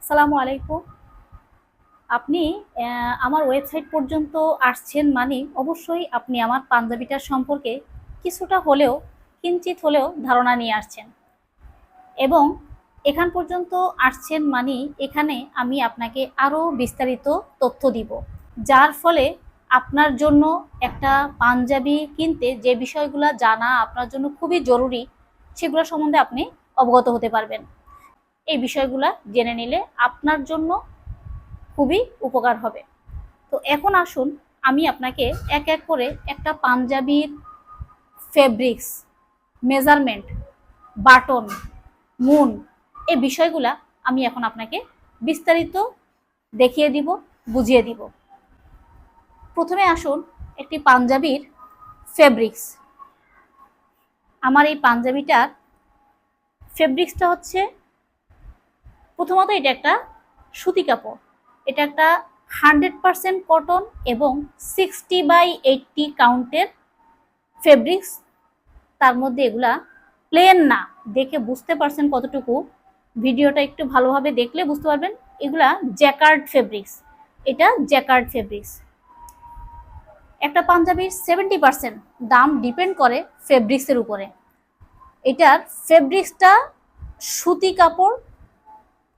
আসসালামু আলাইকুম। আপনি আমার ওয়েবসাইট পর্যন্ত আসছেন মানে অবশ্যই আপনি আমার পাঞ্জাবিটার সম্পর্কে কিছুটা হলেও কিঞ্চিত হলেও ধারণা নিয়ে আসছেন এবং এখান পর্যন্ত আসছেন মানে এখানে আমি আপনাকে আরও বিস্তারিত তথ্য দিব, যার ফলে আপনার জন্য একটা পাঞ্জাবি কিনতে যে বিষয়গুলো জানা আপনার জন্য খুবই জরুরি সেগুলো সম্বন্ধে আপনি অবগত হতে পারবেন। এই বিষয়গুলো জেনে নিলে আপনার জন্য খুবই উপকার হবে। তো এখন আসুন আমি আপনাকে এক এক করে একটা পাঞ্জাবির ফেব্রিক্স, মেজারমেন্ট, বাটন, মুন এই বিষয়গুলা আমি এখন আপনাকে বিস্তারিত দেখিয়ে দিব, বুঝিয়ে দিব। প্রথমে আসুন একটি পাঞ্জাবির ফেব্রিক্স। আমার এই পাঞ্জাবিটার ফেব্রিক্সটা হচ্ছে, প্রথমত এটা একটা সুতি কাপড়, এটা একটা 100% কটন এবং 60/80 কাউন্টের ফেব্রিক্স। তার মধ্যে এগুলা প্লেন না, দেখে বুঝতে পারছেন কতটুকু, ভিডিওটা একটু ভালোভাবে দেখলে বুঝতে পারবেন এগুলা জ্যাকার্ড ফেব্রিক্স। এটা জ্যাকার্ড ফেব্রিক্স। একটা পাঞ্জাবির 70% দাম ডিপেন্ড করে ফেব্রিক্সের উপরে। এটার ফেব্রিক্সটা সুতি কাপড়,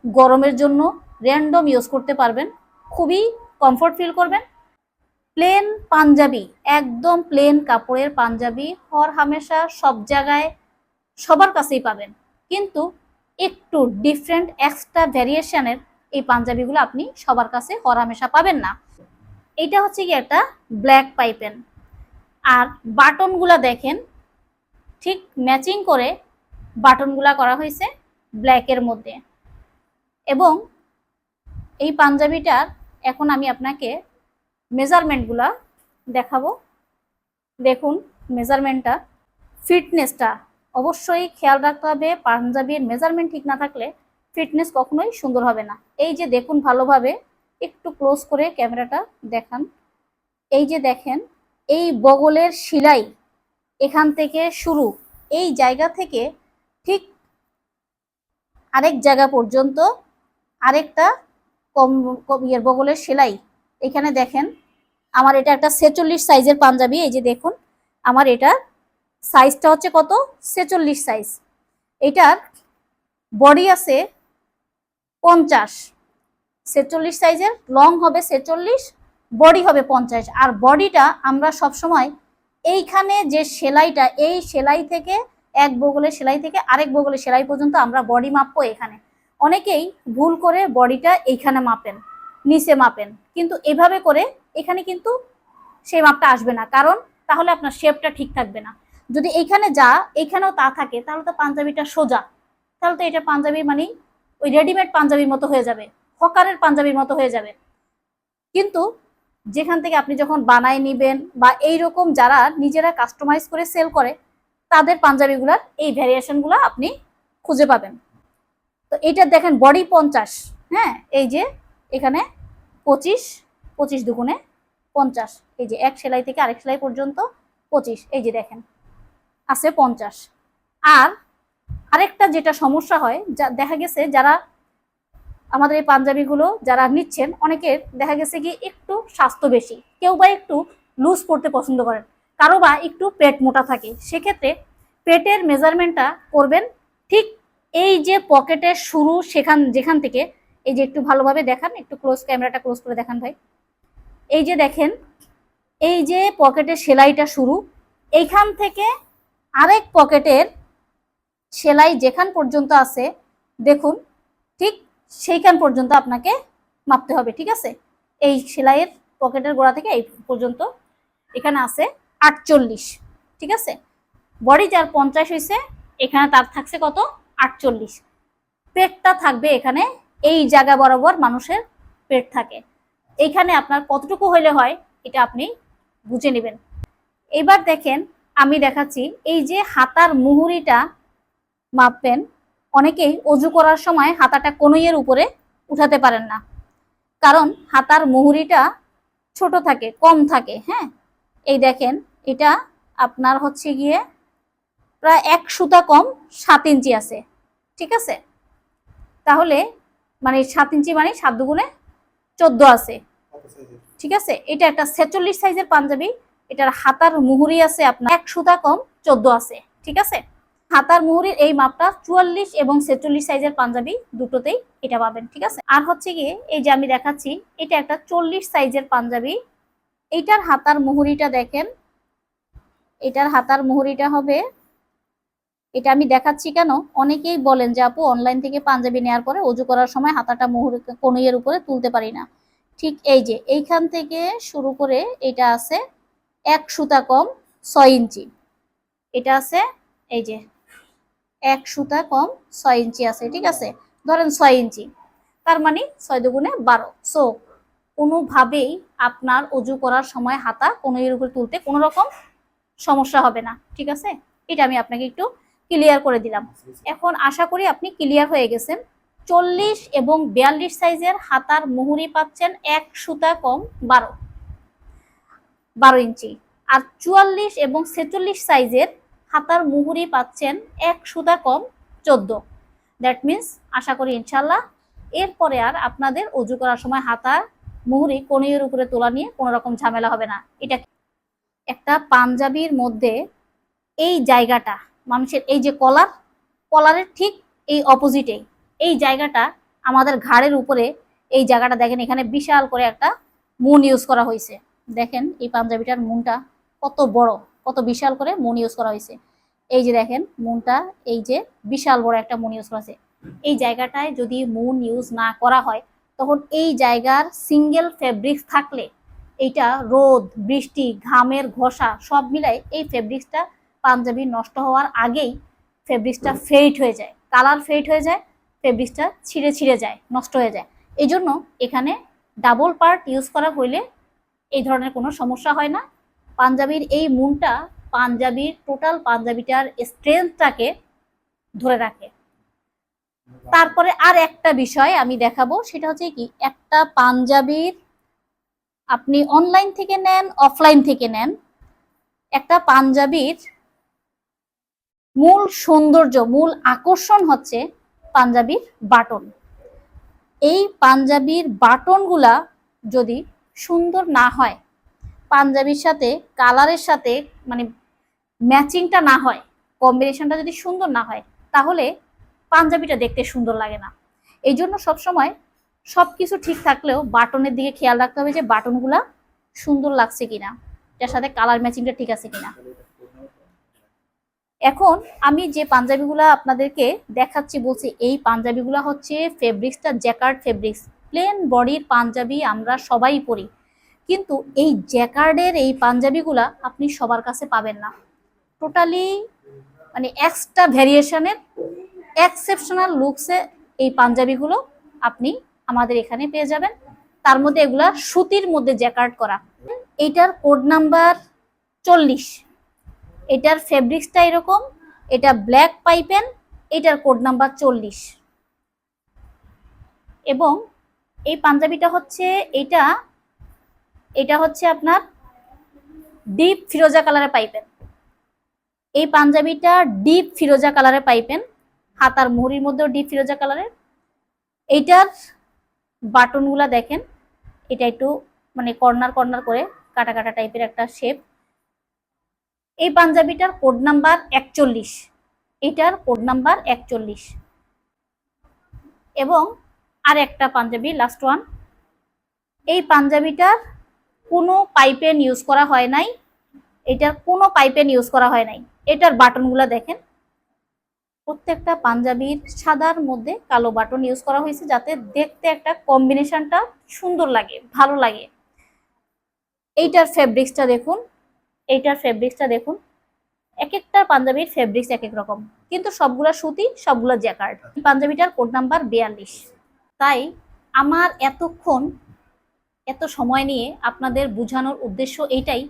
গরমের জন্য র্যান্ডম ইউজ করতে পারবেন, খুবই কমফোর্ট ফিল করবেন। প্লেন পাঞ্জাবি, একদম প্লেন কাপড়ের পাঞ্জাবি হর হামেশা সব জায়গায় সবার কাছেই পাবেন, কিন্তু একটু ডিফারেন্ট এক্সট্রা ভ্যারিয়েশনের এই পাঞ্জাবিগুলো আপনি সবার কাছে হর হামেশা পাবেন না। এটা হচ্ছে কি একটা ব্ল্যাক পাইপেন, আর বাটনগুলা দেখেন ঠিক ম্যাচিং করে বাটনগুলা করা হয়েছে ব্ল্যাকের মধ্যে। এবং এই পাঞ্জাবিটার এখন আমি আপনাকে মেজারমেন্টগুলা দেখাবো। দেখুন মেজারমেন্টটা, ফিটনেসটা অবশ্যই খেয়াল রাখতে হবে। পাঞ্জাবির মেজারমেন্ট ঠিক না থাকলে ফিটনেস কখনোই সুন্দর হবে না। এই যে দেখুন ভালোভাবে, একটু ক্লোজ করে ক্যামেরাটা দেখান। এই যে দেখেন, এই বগলের সেলাই এখান থেকে শুরু, এই জায়গা থেকে ঠিক আরেক জায়গা পর্যন্ত আরেকটা কম বগলের সেলাই। এখানে দেখেন আমার এটা একটা 46 সাইজের পাঞ্জাবি। এই যে দেখুন আমার এটা সাইজটা হচ্ছে কত, 46 সাইজ। এটার বডি আছে 50, 46 সাইজের, লং হবে 46, বডি হবে 50। আর বডিটা আমরা সবসময় এইখানে যে সেলাইটা, এই সেলাই থেকে এক বগলের সেলাই থেকে আরেক বগলের সেলাই পর্যন্ত আমরা বডি মাপবো এখানে। অনেকেই ভুল করে বডিটা এইখানে মাপেন, নিচে মাপেন, কিন্তু এভাবে করে এখানে কিন্তু সেই মাপটা আসবে না, কারণ তাহলে আপনার শেপটা ঠিক থাকবে না। যদি এইখানে যা এইখানেও তা থাকে তাহলে তো পাঞ্জাবিটা সোজা, তাহলে তো এটা পাঞ্জাবি মানে ওই রেডিমেড পাঞ্জাবির মতো হয়ে যাবে, হকারের পাঞ্জাবির মতো হয়ে যাবে। কিন্তু যেখান থেকে আপনি যখন বানায় নিবেন বা এইরকম যারা নিজেরা কাস্টমাইজ করে সেল করে, তাদের পাঞ্জাবিগুলার এই ভ্যারিয়েশনগুলো আপনি খুঁজে পাবেন। তো এইটা দেখেন বডি 50, হ্যাঁ এই যে এখানে 25, 25 দুগুণে 50, এই যে এক সেলাই থেকে আরেক সেলাই পর্যন্ত 25, এই যে দেখেন আছে 50। আর আরেকটা যেটা সমস্যা হয়, যা দেখা গেছে যারা আমাদের এই পাঞ্জাবিগুলো যারা নিচ্ছেন, অনেকের দেখা গেছে কি একটু স্বাস্থ্য বেশি, কেউ বা একটু লুজ পড়তে পছন্দ করেন, কারো বা একটু পেট মোটা থাকে। সেক্ষেত্রে পেটের মেজারমেন্টটা করবেন ঠিক এই যে পকেটের শুরু, যেখান থেকে, এই যে একটু ভালোভাবে দেখান, একটু ক্লোজ, ক্যামেরাটা ক্লোজ করে দেখান ভাই। এই যে দেখেন, এই যে পকেটের সেলাইটা শুরু, এইখান থেকে আরেক পকেটের সেলাই যেখান পর্যন্ত আছে দেখুন, ঠিক সেইখান পর্যন্ত আপনাকে মাপতে হবে, ঠিক আছে। এই সেলাইয়ের পকেটের গোড়া থেকে এই পর্যন্ত এখানে আছে 48, ঠিক আছে। বডি যার 50 হয়েছে, এখানে তার থাকছে কত, 48। পেটটা থাকবে এখানে, এই জায়গা বরাবর মানুষের পেট থাকে। এইখানে আপনার কতটুকু হইলে হয় এটা আপনি বুঝে নেবেন। এবার দেখেন আমি দেখাচ্ছি, এই যে হাতার মুহুরিটা মাপবেন। অনেকেই অজু করার সময় হাতাটা কনুইয়ের উপরে উঠাতে পারেন না, কারণ হাতার মুহুরিটা ছোট থাকে, কম থাকে, হ্যাঁ। এই দেখেন এটা আপনার হচ্ছে গিয়ে প্রায় 1 সুতা কম 7 ইঞ্চি আছে, ঠিক আছে। তাহলে মানে 7 ইঞ্চি মানে 7 দুগুণে 14 আছে, ঠিক আছে। এটা একটা 46 সাইজের পাঞ্জাবি, এটার হাতার মুহুরি আছে আপনার 1 সুতা কম 14 আছে, ঠিক আছে। হাতার মুহুরির এই মাপটা 44 এবং 46 সাইজের পাঞ্জাবি দুটোতেই এটা পাবেন, ঠিক আছে। আর হচ্ছে গিয়ে এই যে আমি দেখাচ্ছি, এটা একটা 40 সাইজের পাঞ্জাবি, এইটার হাতার মুহুরিটা দেখেন, এটার হাতার মুহুরিটা হবে, এটা আমি দেখাচ্ছি কেন, অনেকেই বলেন যে আপু অনলাইন থেকে পাঞ্জাবি নেওয়ার পরে অজু করার সময় হাতাটা মুহুরি কনুইয়ের উপরে তুলতে পারি না। ঠিক এই যে এইখান থেকে শুরু করে এটা আছে 1 সুতা কম 6 ইঞ্চি, এটা আছে এই যে 1 সুতা কম 6 ইঞ্চি আছে, ঠিক আছে। ধরেন 6 ইঞ্চি, তার মানে 6 দুগুণে 12। সো কোনোভাবেই আপনার অজু করার সময় হাতা কনুইয়ের উপরে তুলতে কোনো রকম সমস্যা হবে না, ঠিক আছে। এটা আমি আপনাকে একটু ক্লিয়ার করে দিলাম। এখন আশা করি আপনি ক্লিয়ার হয়ে গেছেন। 40 এবং 42 সাইজের হাতার মুহুরি পাচ্ছেন 1 সুতা কম 12 ইঞ্চি, আর 44 এবং 46 সাইজের হাতার মুহুরি পাচ্ছেন 1 সুতা কম 14। দ্যাট মিন্স আশা করি ইনশাল্লাহ এরপরে আর আপনাদের অজু করার সময় হাতার মুহুরি কনুইয়ের উপরে তোলা নিয়ে কোনো রকম ঝামেলা হবে না। এটা একটা পাঞ্জাবির মধ্যে এই জায়গাটা, মানুষের এই যে কলারের ঠিক এই অপোজিটে এই জায়গাটা, আমাদের ঘাড়ের উপরে এই জায়গাটা দেখেন, এখানে বিশাল করে একটা মুন ইউজ করা হয়েছে। দেখেন এই পাঞ্জাবিটার মুনটা কত বড়, কত বিশাল করে মুন ইউজ করা হয়েছে। এই যে দেখেন মুনটা, এই যে বিশাল বড় একটা মুন ইউজ করা হয়েছে। এই জায়গাটায় যদি মুন ইউজ না করা হয়, তখন এই জায়গার সিঙ্গেল ফেব্রিক্স থাকলে এইটা রোদ, বৃষ্টি, ঘামের ঘষা সব মিলাই এই ফেব্রিক্সটা পাঞ্জাবি নষ্ট হওয়ার আগেই ফেব্রিক্সটা ফেড হয়ে যায়, কালার ফেড হয়ে যায়, ফেব্রিক্সটা ছিঁড়ে ছিঁড়ে যায়, নষ্ট হয়ে যায়। এই জন্য এখানে ডাবল পার্ট ইউজ করা হইলে এই ধরনের কোনো সমস্যা হয় না। পাঞ্জাবির এই মুনটা পাঞ্জাবির টোটাল পাঞ্জাবিটার স্ট্রেংথটাকে ধরে রাখে। তারপরে আর একটা বিষয় আমি দেখাবো, সেটা হচ্ছে কি, একটা পাঞ্জাবির আপনি অনলাইন থেকে নেন অফলাইন থেকে নেন, একটা পাঞ্জাবির মূল সৌন্দর্য, মূল আকর্ষণ হচ্ছে পাঞ্জাবির বাটন। এই পাঞ্জাবির বাটনগুলা যদি সুন্দর না হয়, পাঞ্জাবির সাথে কালারের সাথে মানে ম্যাচিংটা না হয়, কম্বিনেশনটা যদি সুন্দর না হয়, তাহলে পাঞ্জাবিটা দেখতে সুন্দর লাগে না। এই জন্য সবসময় সব কিছু ঠিক থাকলেও বাটনের দিকে খেয়াল রাখতে হবে যে বাটনগুলা সুন্দর লাগছে কিনা, এটার সাথে কালার ম্যাচিংটা ঠিক আছে কিনা। এখন আমি যে পাঞ্জাবিগুলা আপনাদেরকে দেখাচ্ছি বলছি, এই পাঞ্জাবিগুলা হচ্ছে ফেব্রিক্সটা জ্যাকার্ড ফেব্রিক্স। প্লেন বডির পাঞ্জাবি আমরা সবাই পরি, কিন্তু এই জ্যাকার্ডের এই পাঞ্জাবিগুলা আপনি সবার কাছে পাবেন না। টোটালি মানে এক্সট্রা ভ্যারিয়েশনের এক্সেপশনাল লুকসে এই পাঞ্জাবিগুলো আপনি আমাদের এখানে পেয়ে যাবেন। তার মধ্যে এগুলা সুতির মধ্যে জ্যাকার্ড করা। এইটার কোড নাম্বার 40, এটার ফেব্রিক্সটা এরকম, এটা ব্ল্যাক পাইপেন, এটার কোড নাম্বার 40। এবং এই পাঞ্জাবিটা হচ্ছে এটা হচ্ছে আপনার ডিপ ফিরোজা কালারে পাইপেন। এই পাঞ্জাবিটা ডিপ ফিরোজা কালারে পাইপেন, হাতার মুহুরির মধ্যেও ডিপ ফিরোজা কালারের। এইটার বাটনগুলা দেখেন, এটা একটু মানে কর্নার কর্নার করে কাটা কাটা টাইপের একটা শেপ। এই পাঞ্জাবিটার কোড নাম্বার 41, এটার কোড নাম্বার 41। এবং আর একটা পাঞ্জাবি লাস্ট ওয়ান, এই পাঞ্জাবিটার কোনো পাইপেন ইউজ করা হয় নাই, এটার কোনো পাইপেন ইউজ করা হয় নাই। এটার বাটনগুলো দেখেন, প্রত্যেকটা পাঞ্জাবির সাদার মধ্যে কালো বাটন ইউজ করা হয়েছে, যাতে দেখতে একটা কম্বিনেশনটা সুন্দর লাগে, ভালো লাগে। এইটার ফেব্রিক্সটা দেখুন, এইটার ফেব্রিক্সটা দেখুন, এক একটা পাঞ্জাবির ফেব্রিক্স এক এক রকম, কিন্তু সবগুলা সুতি, সবগুলা জ্যাকার্ড। পাঞ্জাবিটার code number 42। তাই আমার এতক্ষণ এত সময় নিয়ে আপনাদের বোঝানোর উদ্দেশ্য এইটাই,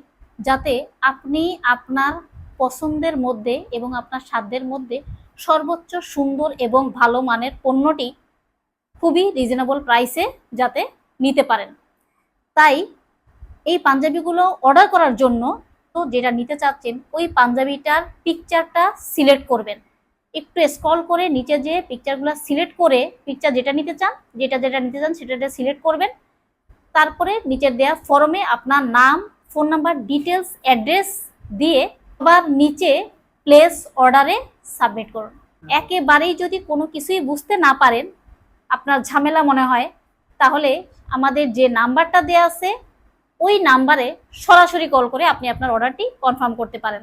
যাতে আপনি আপনার পছন্দের মধ্যে এবং আপনার সাধ্যের মধ্যে সর্বোচ্চ সুন্দর এবং ভালো মানের পণ্যটি খুবই রিজনেবল প্রাইসে যাতে নিতে পারেন। তাই এই পাঞ্জাবিগুলো অর্ডার করার জন্য তো যেটা নিতে চাচ্ছেন ওই পাঞ্জাবিটার পিকচারটা সিলেক্ট করবেন। একটু স্ক্রল করে নিচে যে পিকচারগুলো সিলেক্ট করে পিকচার যেটা নিতে চান সেটা সিলেক্ট করবেন। তারপরে নিচের দেওয়া ফর্মে আপনার নাম, ফোন নাম্বার, ডিটেলস, অ্যাড্রেস দিয়ে আবার নিচে প্লেস অর্ডারে সাবমিট করুন। একেবারেই যদি কোনো কিছুই বুঝতে না পারেন, আপনার ঝামেলা মনে হয়, তাহলে আমাদের যে নাম্বারটা দেওয়া আছে ওই নাম্বারে সরাসরি কল করে আপনি আপনার অর্ডারটি কনফার্ম করতে পারেন।